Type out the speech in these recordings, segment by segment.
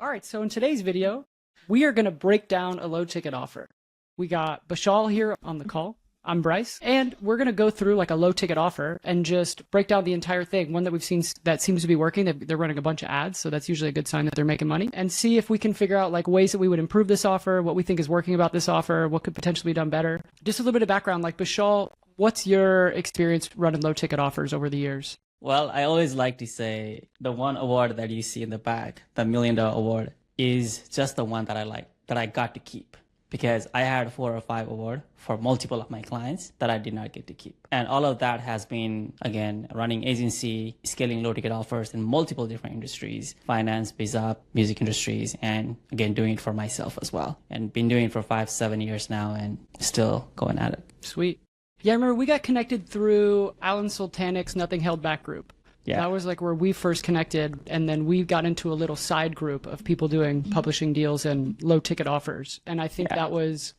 All right, so in today's video, we are going to break down a low ticket offer. We got Bashal here on the call. I'm Bryce, and we're going to go through like a low ticket offer and just break down the entire thing. One that we've seen that seems to be working. They're running a bunch of ads, so that's usually a good sign that they're making money, and see if we can figure out like ways that we would improve this offer, what we think is working about this offer, what could potentially be done better. Just a little bit of background, like Bashal, what's your experience running low ticket offers over the years? Well, I always like to say the one award that you see in the back, the $1 Million award, is just the one that I like, that I got to keep. Because I had 4 or 5 awards for multiple of my clients that I did not get to keep. And all of that has been, again, running agency, scaling low ticket offers in multiple different industries, finance, biz up, music industries, and again, doing it for myself as well. And been doing it for 5-7 years now and still going at it. Sweet. Yeah, I remember we got connected through Alan Sultanic's Nothing Held Back group. Yeah. That was like where we first connected, and then we got into a little side group of people doing publishing deals and low ticket offers. And I think that was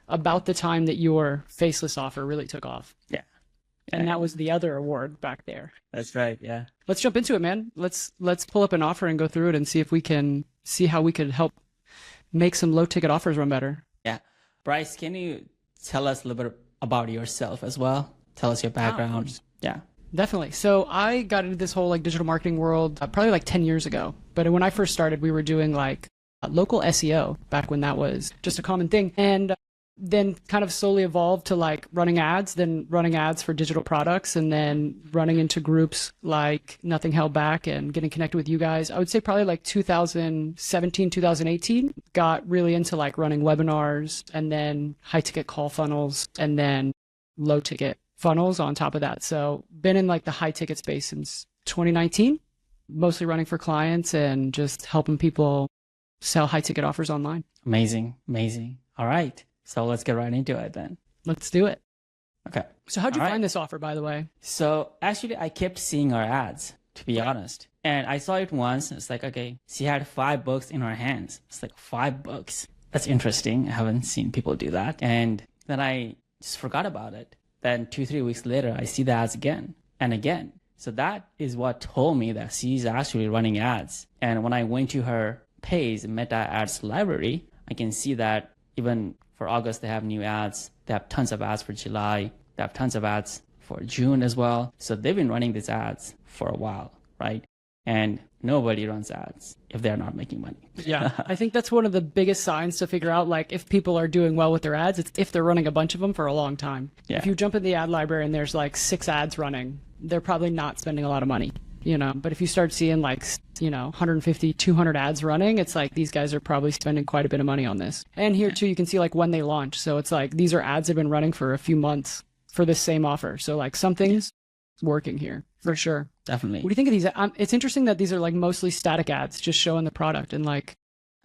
about the time that your faceless offer really took off. Yeah. And that was the other award back there. That's right. Yeah. Let's jump into it, man. Let's pull up an offer and go through it and see if we can see how we could help make some low ticket offers run better. Yeah. Bryce, can you tell us a little bit about yourself as well? Tell us your background. Yeah. Definitely. So I got into this whole like digital marketing world probably like 10 years ago. But when I first started, we were doing like local SEO back when that was just a common thing. And then kind of slowly evolved to like running ads, then running ads for digital products, and then running into groups like Nothing Held Back and getting connected with you guys. I would say probably like 2017, 2018, got really into like running webinars and then high ticket call funnels and then low ticket funnels on top of that. So been in like the high ticket space since 2019, mostly running for clients and just helping people sell high ticket offers online. Amazing. Amazing. All right. So let's get right into it then. Let's do it. Okay. So how'd you find this offer, by the way? So actually I kept seeing our ads, to be honest. And I saw it once. It's like, okay, she had 5 books in her hands. It's like 5 books. That's interesting. I haven't seen people do that. And then I just forgot about it. Then 2-3 weeks later, I see the ads again and again. So that is what told me that she's actually running ads. And when I went to her page, Meta Ads Library, I can see that even for August, they have new ads. They have tons of ads for July. They have tons of ads for June as well. So they've been running these ads for a while, right? And nobody runs ads if they're not making money. Yeah, I think that's one of the biggest signs to figure out like if people are doing well with their ads. It's if they're running a bunch of them for a long time. Yeah. If you jump in the ad library and there's like 6 ads running, they're probably not spending a lot of money, you know. But if you start seeing like, you know, 150, 200 ads running, it's like these guys are probably spending quite a bit of money on this. And here too, you can see like when they launch. So it's like these are ads that have been running for a few months for this same offer. So like something's working here for sure. Definitely. What do you think of these? It's interesting that these are like mostly static ads, just showing the product, and like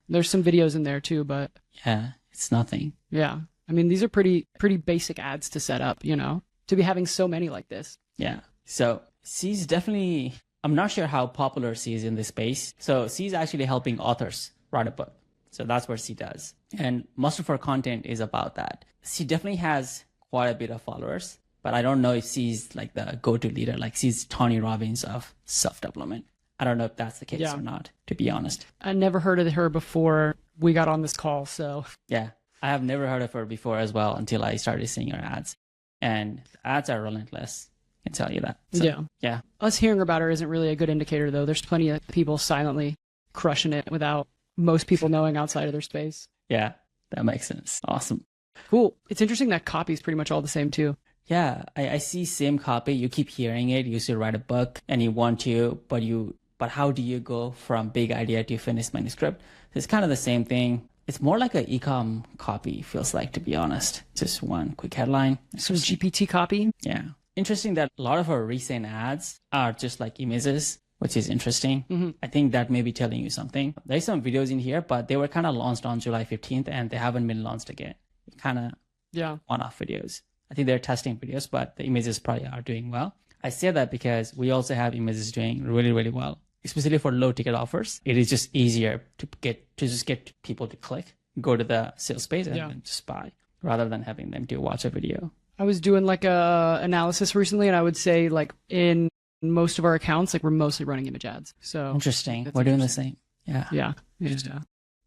there's some videos in there too, but yeah, it's nothing. Yeah. I mean, these are pretty basic ads to set up, you know, to be having so many like this. Yeah. So she's definitely, I'm not sure how popular she is in this space. So she's actually helping authors write a book. So that's what she does. And most of her content is about that. She definitely has quite a bit of followers, but I don't know if she's like the go-to leader, like she's Tony Robbins of self-development. I don't know if that's the case or not, to be honest. I never heard of her before we got on this call, so. Yeah, I have never heard of her before as well until I started seeing her ads. And the ads are relentless, I can tell you that. So, yeah. Us hearing about her isn't really a good indicator, though. There's plenty of people silently crushing it without most people knowing outside of their space. Yeah, that makes sense. Awesome. Cool. It's interesting that copy is pretty much all the same, too. Yeah, I see same copy. You keep hearing it. You should write a book and you want to, but how do you go from big idea to finished manuscript? It's kind of the same thing. It's more like an e-com copy, feels like, to be honest. Just one quick headline. So GPT copy? Yeah. Interesting that a lot of our recent ads are just like images, which is interesting. Mm-hmm. I think that may be telling you something. There's some videos in here, but they were kind of launched on July 15th and they haven't been launched again. Kind of one-off videos. I think they're testing videos, but the images probably are doing well. I say that because we also have images doing really, really well, especially for low ticket offers. It is just easier to get people to click, go to the sales page and then just buy rather than having them watch a video. I was doing like a analysis recently, and I would say like in most of our accounts, like we're mostly running image ads. So interesting. We're doing the same. Yeah. Yeah. Yeah.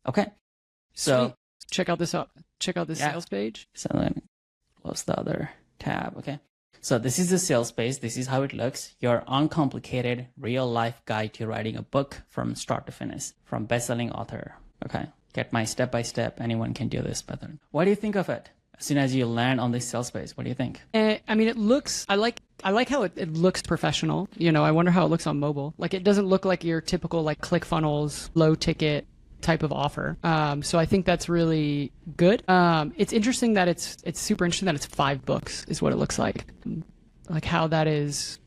Okay. So Sweet. Check out this Yeah. sales page. So then close the other tab. Okay. So this is the sales page. This is how it looks. Your uncomplicated real life guide to writing a book from start to finish from best-selling author. Okay. Get my step-by-step. Anyone can do this method. What do you think of it? As soon as you land on this sales page, what do you think? I mean, I like how it looks professional. You know, I wonder how it looks on mobile. Like, it doesn't look like your typical like ClickFunnels low ticket type of offer. So I think that's really good. It's interesting that it's super interesting that it's 5 books is what it looks like how that's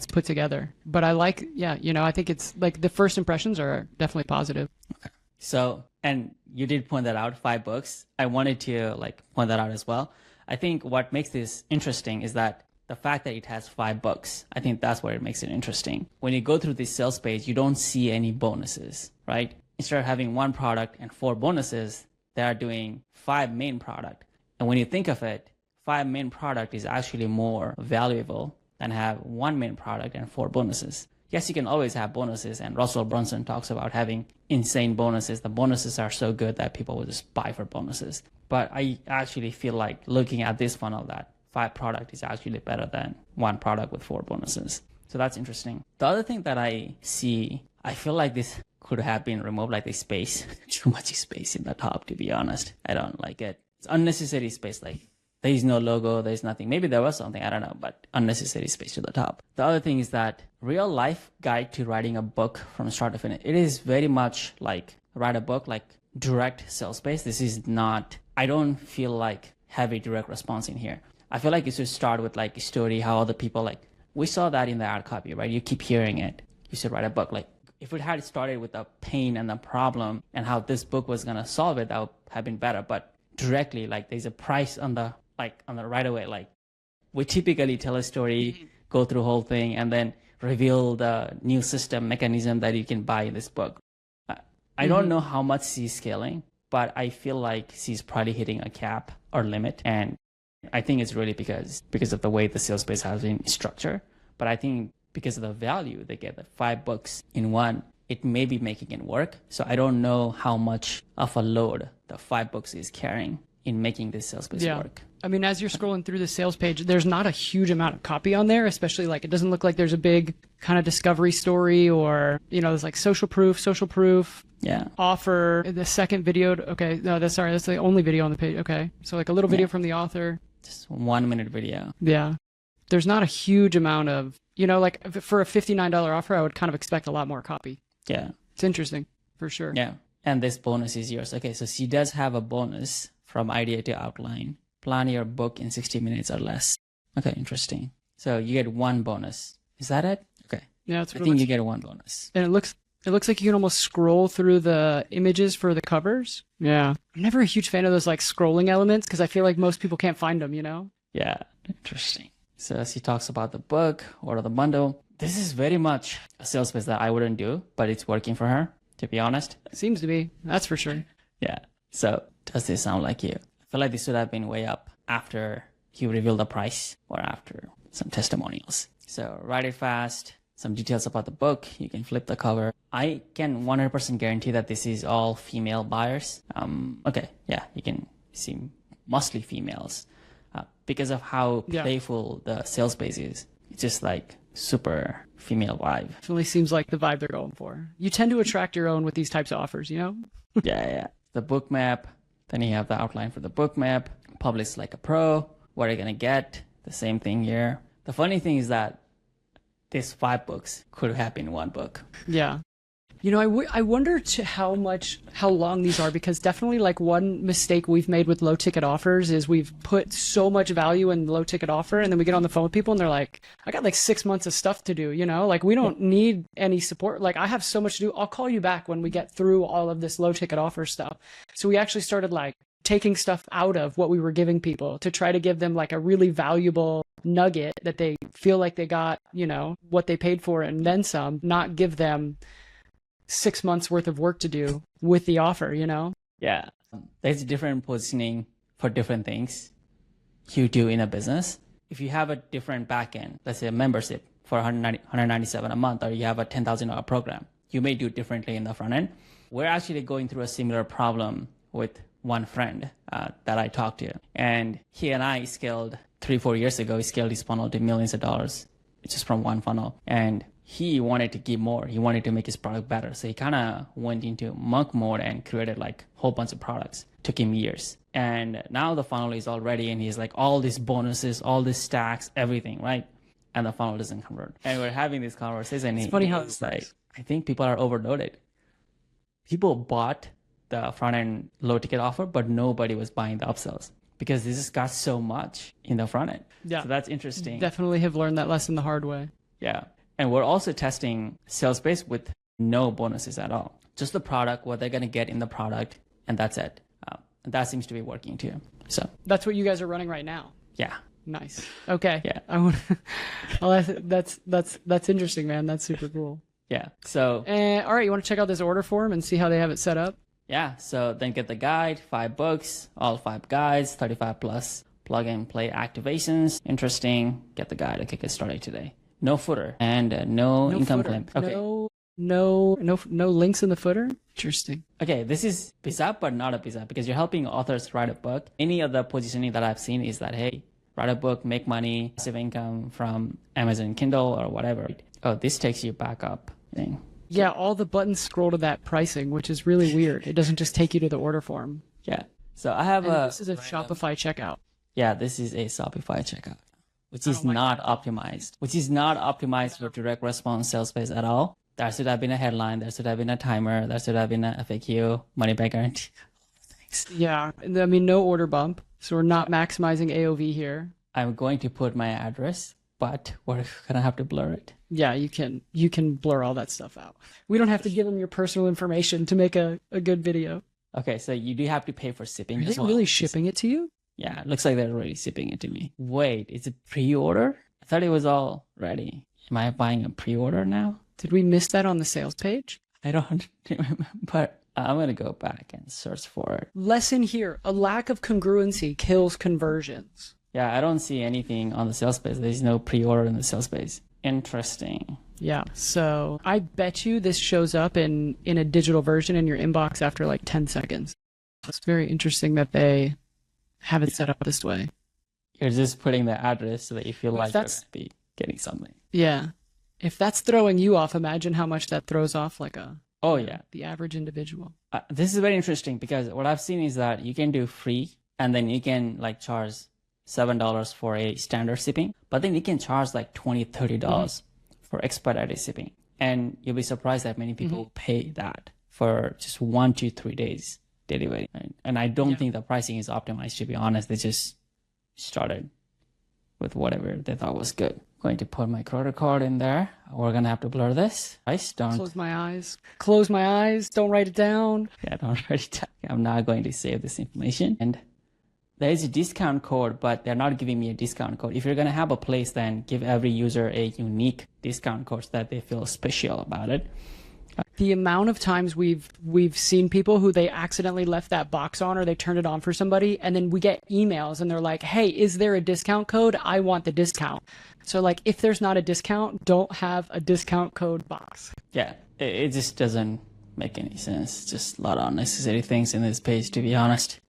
put together. But I like, yeah, you know, I think it's like the first impressions are definitely positive. Okay. So, and you did point that out, 5 books. I wanted to like point that out as well. I think what makes this interesting is that the fact that it has 5 books, I think that's what it makes it interesting. When you go through this sales page, you don't see any bonuses, right? Instead of having 1 product and 4 bonuses, they are doing 5 main product. And when you think of it, 5 main product is actually more valuable than have 1 main product and 4 bonuses. Yes, you can always have bonuses, and Russell Brunson talks about having insane bonuses. The bonuses are so good that people will just buy for bonuses. But I actually feel like looking at this funnel that 5 product is actually better than 1 product with 4 bonuses. So that's interesting. The other thing that I see, I feel like this could have been removed, like the space, too much space in the top, to be honest. I don't like it. It's unnecessary space, like there is no logo, there's nothing. Maybe there was something, I don't know, but unnecessary space to the top. The other thing is that real life guide to writing a book from start to finish. It is very much like write a book, like direct sales space. This is not, I don't feel like heavy direct response in here. I feel like you should start with like a story, how other people like, we saw that in the ad copy, right? You keep hearing it. You should write a book. Like if it had started with the pain and the problem and how this book was going to solve it, that would have been better. But directly, like there's a price on the right away. Like we typically tell a story, go through the whole thing, and then reveal the new system mechanism that you can buy in this book. I don't know how much she's scaling, but I feel like she's probably hitting a cap or limit. And I think it's really because of the way the sales page has been structured. But I think because of the value they get, the 5 books in one, it may be making it work. So I don't know how much of a load the 5 books is carrying in making this sales page work. I mean, as you're scrolling through the sales page, there's not a huge amount of copy on there, especially like it doesn't look like there's a big kind of discovery story or, you know, there's like social proof, offer, the second video. Okay. No, that's the only video on the page. Okay. So like a little video from the author. Just 1 minute video. Yeah. There's not a huge amount of, you know, like for a $59 offer, I would kind of expect a lot more copy. Yeah. It's interesting for sure. Yeah. And this bonus is yours. Okay. So she does have a bonus from idea to outline. Plan your book in 60 minutes or less. Okay, interesting. So you get 1 bonus. Is that it? Okay. Yeah, I think you get 1 bonus. And it looks like you can almost scroll through the images for the covers. Yeah. I'm never a huge fan of those like scrolling elements because I feel like most people can't find them, you know? Yeah, interesting. So she talks about the book or the bundle. This is very much a sales pitch that I wouldn't do, but it's working for her, to be honest. Seems to be. That's for sure. Yeah. So does this sound like you? I feel like this should have been way up after you reveal the price or after some testimonials. So write it fast, some details about the book. You can flip the cover. I can 100% guarantee that this is all female buyers. Okay, yeah, you can see mostly females because of how playful the sales page is. It's just like super female vibe. Definitely seems like the vibe they're going for. You tend to attract your own with these types of offers, you know? Yeah. The book map. Then you have the outline for the book map. Publish like a pro. What are you going to get? The same thing here. The funny thing is that these 5 books could have been 1 book. Yeah. You know, I wonder how long these are, because definitely like one mistake we've made with low ticket offers is we've put so much value in the low ticket offer, and then we get on the phone with people and they're like, I got like 6 months of stuff to do, you know, like we don't need any support. Like I have so much to do. I'll call you back when we get through all of this low ticket offer stuff. So we actually started like taking stuff out of what we were giving people to try to give them like a really valuable nugget that they feel like they got, you know, what they paid for and then some, not give them 6 months worth of work to do with the offer, you know? Yeah. There's different positioning for different things you do in a business. If you have a different backend, let's say a membership for $197 a month, or you have a $10,000 program, you may do differently in the front end. We're actually going through a similar problem with one friend that I talked to. And he and I scaled 3-4 years ago, he scaled his funnel to millions of dollars just from one funnel. And he wanted to give more. He wanted to make his product better. So he kind of went into monk mode and created like a whole bunch of products. Took him years. And now the funnel is all ready and he's like all these bonuses, all these stacks, everything, right? And the funnel doesn't convert. And we're having this conversation. It's funny how it's like, I think people are overloaded. People bought the front end low ticket offer, but nobody was buying the upsells because this has got so much in the front end. Yeah. So that's interesting. Definitely have learned that lesson the hard way. Yeah. And we're also testing sales base with no bonuses at all. Just the product, what they're going to get in the product, and that's it. And that seems to be working too. So that's what you guys are running right now. Yeah. Nice. Okay. Yeah. I want. Well, that's interesting, man. That's super cool. Yeah. So. All right. You want to check out this order form and see how they have it set up? Yeah. So then get the guide, 5 books, all 5 guides, 35 plus plug and play activations. Interesting. Get the guide. Okay, get started today. No footer and no income footer. claim. Okay. No links in the footer. Interesting. Okay, this is bizarre, but not a bizarre because you're helping authors write a book. Any other positioning that I've seen is that, hey, write a book, make money, passive income from Amazon Kindle or whatever. Oh, this takes you back up. Thing. Yeah, all the buttons scroll to that pricing, which is really weird. It doesn't just take you to the order form. Yeah. So I have this is a Shopify checkout. Yeah, this is a Shopify checkout, which is not optimized, for direct response sales page at all. There should have been a headline. There should have been a timer. There should have been a FAQ, money back guarantee. Thanks. Yeah, I mean, no order bump. So we're not maximizing AOV here. I'm going to put my address, but we're gonna have to blur it. Yeah, you can blur all that stuff out. We don't have to give them your personal information to make a good video. Okay, so you do have to pay for shipping Are as they well. really shipping it to you? Yeah, it looks like they're already shipping it to me. Wait, it's a pre-order? I thought it was all ready. Am I buying a pre-order now? Did we miss that on the sales page? I don't remember, but I'm going to go back and search for it. Lesson here, a lack of congruency kills conversions. Yeah, I don't see anything on the sales page. There's no pre-order in the sales page. Interesting. Yeah, so I bet you this shows up in a digital version in your inbox after like 10 seconds. It's very interesting that they have it set up this way. You're just putting the address so that you feel like you're going to be getting something. Yeah. If that's throwing you off, imagine how much that throws off like the average individual. This is very interesting because what I've seen is that you can do free and then you can like charge $7 for a standard shipping, but then you can charge like $20, $30 for expedited shipping. And you'll be surprised that many people pay that for just 1 to 3 days delivery. Right? And I don't think the pricing is optimized, to be honest. They just started with whatever they thought was good. Going to put my credit card in there. We're going to have to blur this. Don't. Close my eyes. Close my eyes. Don't write it down. Yeah, don't write it down. I'm not going to save this information. And there is a discount code, but they're not giving me a discount code. If you're going to have a place, then give every user a unique discount code so that they feel special about it. The amount of times we've seen people who they accidentally left that box on or they turned it on for somebody, and then we get emails and they're like, hey, is there a discount code? I want the discount. So like, if there's not a discount, don't have a discount code box. Yeah, it just doesn't make any sense. Just a lot of unnecessary things in this page, to be honest.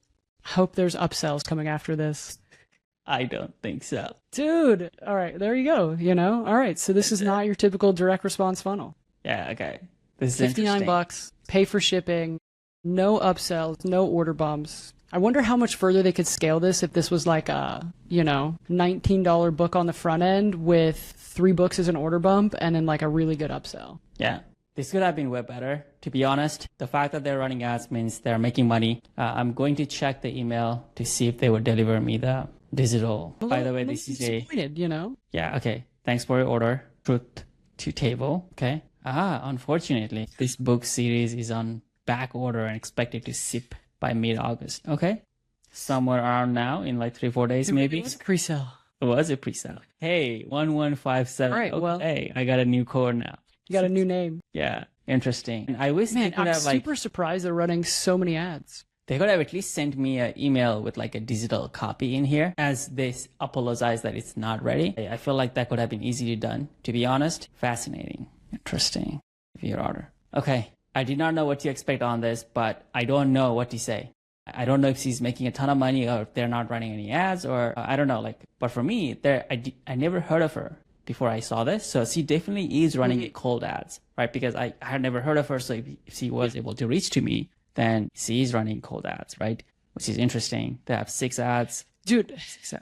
Hope there's upsells coming after this. I don't think so. Dude, all right, there you go, All right, so this is not your typical direct response funnel. Yeah, okay. This is $59, pay for shipping, no upsells, no order bumps. I wonder how much further they could scale this if this was like a, $19 book on the front end with 3 books as an order bump and then like a really good upsell. Yeah. This could have been way better, to be honest. The fact that they're running ads means they're making money. I'm going to check the email to see if they would deliver me the digital. By the way, this is Yeah, okay. Thanks for your order. Truth to table. Okay. Unfortunately, this book series is on back order and expected to ship by mid-August. Okay. Somewhere around now, in like 3-4 days, maybe. It was a pre-sale. It was a pre-sale. Hey, 1157. All right, well. Hey, I got a new code now. You got a new name. Yeah, interesting. I wish they could I'm have like super surprised they're running so many ads. they could have at least sent me an email with like a digital copy in here as they apologize that it's not ready. I feel like that could have been easily done, to be honest. Fascinating. Interesting. Your order. Okay. I did not know what to expect on this, but I don't know what to say. I don't know if she's making a ton of money or if they're not running any ads or I don't know. Like, but for me, I never heard of her before I saw this. So she definitely is running a cold ads, right? Because I had never heard of her. So if she was able to reach to me, then she is running cold ads, right? Which is interesting. They have 6 ads. Dude,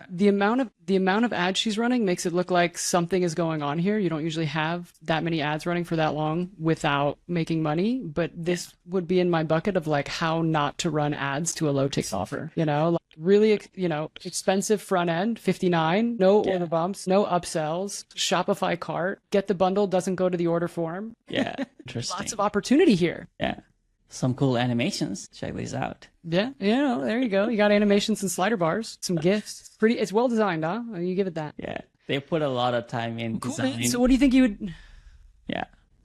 the amount of ads she's running makes it look like something is going on here. You don't usually have that many ads running for that long without making money, but this would be in my bucket of like how not to run ads to a low ticket offer. You know, like really, you know, expensive front end, 59, no order bumps, no upsells, Shopify cart, get the bundle, doesn't go to the order form. Yeah, interesting. Lots of opportunity here. Yeah. Some cool animations. Check these out. Yeah, you know, there you go. You got animations and slider bars, some GIFs. It's well designed, huh? You give it that. Yeah, they put a lot of time in design. So what do you think you would? Yeah.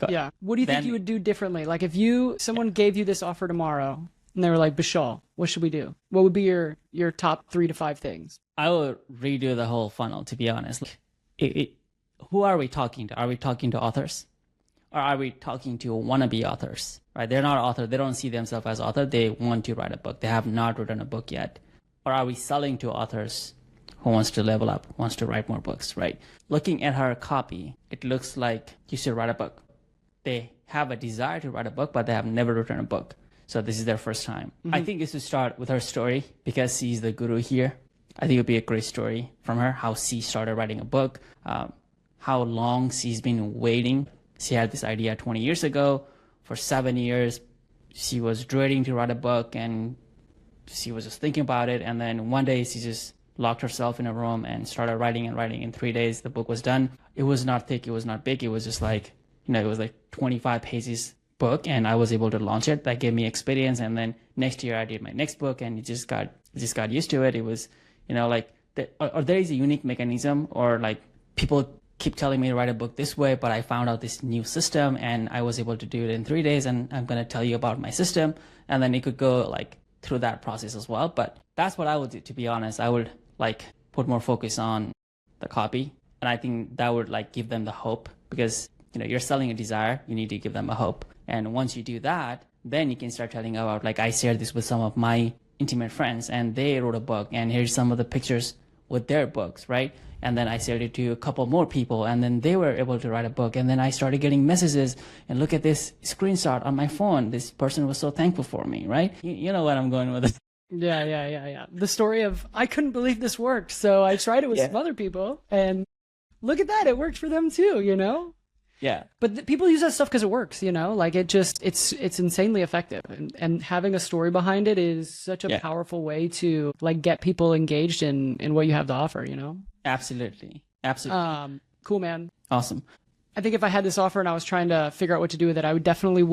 Yeah. What do you think you would do differently? Like if someone gave you this offer tomorrow and they were like, Bishal, what should we do? What would be your top 3 to 5 things? I would redo the whole funnel, to be honest. Who are we talking to? Are we talking to authors? Or are we talking to wannabe authors? Right? They're not authors. They don't see themselves as author. They want to write a book. They have not written a book yet. Or are we selling to authors who wants to level up, wants to write more books, right? Looking at her copy, it looks like you should write a book. They have a desire to write a book, but they have never written a book. So this is their first time. I think you should start with her story because she's the guru here. I think it would be a great story from her, how she started writing a book, how long she's been waiting. She had this idea 20 years ago. For 7 years, she was dreading to write a book and she was just thinking about it. And then one day she just locked herself in a room and started writing and writing. In 3 days, the book was done. It was not thick. It was not big. It was just like, you know, it was like 25 pages book and I was able to launch it. That gave me experience. And then next year I did my next book and it just got used to it. It was, you know, like, or there is a unique mechanism or like people keep telling me to write a book this way, but I found out this new system and I was able to do it in 3 days and I'm going to tell you about my system. And then it could go like through that process as well. But that's what I would do, to be honest. I would like put more focus on the copy. And I think that would like give them the hope because, you know, you're selling a desire. You need to give them a hope. And once you do that, then you can start telling about like, I shared this with some of my intimate friends and they wrote a book and here's some of the pictures with their books, right? And then I shared it to a couple more people and then they were able to write a book. And then I started getting messages and look at this screenshot on my phone. This person was so thankful for me, right? You know what I'm going with it. Yeah. The story of, I couldn't believe this worked. So I tried it with some other people and look at that. It worked for them too, you know? Yeah. But people use that stuff because it works, you know, like it's insanely effective. And having a story behind it is such a powerful way to like get people engaged in what you have to offer, you know? Absolutely. Cool, man. Awesome. I think if I had this offer and I was trying to figure out what to do with it, I would definitely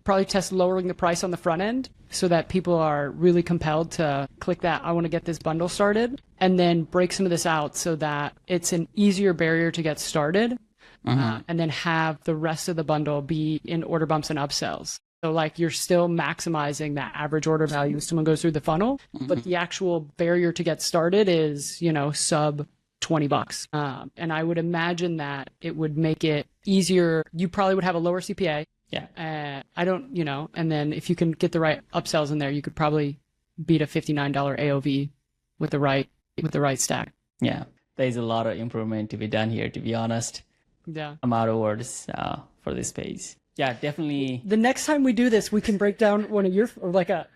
probably test lowering the price on the front end so that people are really compelled to click that. I want to get this bundle started and then break some of this out so that it's an easier barrier to get started. And then have the rest of the bundle be in order bumps and upsells. So like you're still maximizing that average order value as someone goes through the funnel, but the actual barrier to get started is, you know, sub $20. And I would imagine that it would make it easier. You probably would have a lower CPA. Yeah. I don't, you know, and then if you can get the right upsells in there, you could probably beat a $59 AOV with the right stack. Yeah. There's a lot of improvement to be done here, to be honest. Yeah. I'm out of words for this page. Yeah, definitely. The next time we do this, we can break down one of your, or like a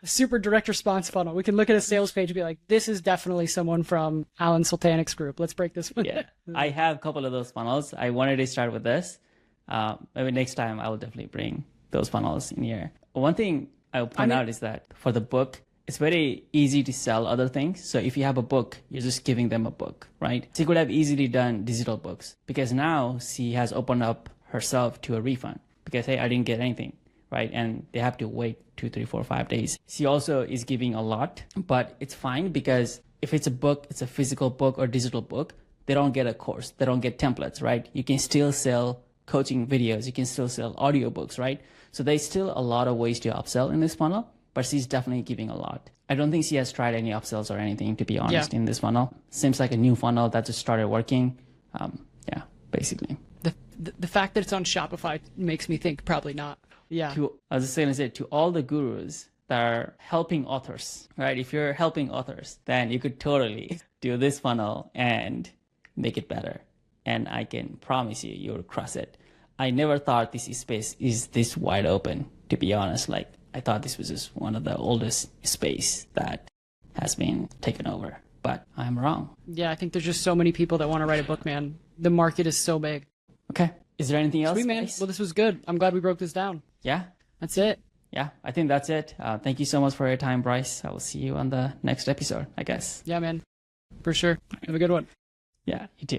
super direct response funnel. We can look at a sales page and be like, this is definitely someone from Alan Sultanic's group. Let's break this one. Yeah, I have a couple of those funnels. I wanted to start with this. Maybe next time I will definitely bring those funnels in here. One thing I'll point out is that for the book, it's very easy to sell other things. So if you have a book, you're just giving them a book, right? She could have easily done digital books because now she has opened up herself to a refund because, hey, I didn't get anything, right? And they have to wait 2, 3, 4, 5 days. She also is giving a lot, but it's fine because if it's a book, it's a physical book or digital book, they don't get a course. They don't get templates, right? You can still sell coaching videos. You can still sell audiobooks, right? So there's still a lot of ways to upsell in this funnel. But she's definitely giving a lot. I don't think she has tried any upsells or anything, to be honest, in this funnel. Seems like a new funnel that just started working. Yeah, basically. the fact that it's on Shopify makes me think probably not. Yeah. I was just going to say, to all the gurus that are helping authors, right? If you're helping authors, then you could totally do this funnel and make it better. And I can promise you, you'll crush it. I never thought this space is this wide open, to be honest. Like, I thought this was just one of the oldest space that has been taken over, but I'm wrong. Yeah, I think there's just so many people that want to write a book, man. The market is so big. Okay. Is there anything else? Sweet, man. Guys? Well, this was good. I'm glad we broke this down. Yeah. That's it. Yeah, I think that's it. Thank you so much for your time, Bryce. I will see you on the next episode, I guess. Yeah, man. For sure. Have a good one. Yeah, you too.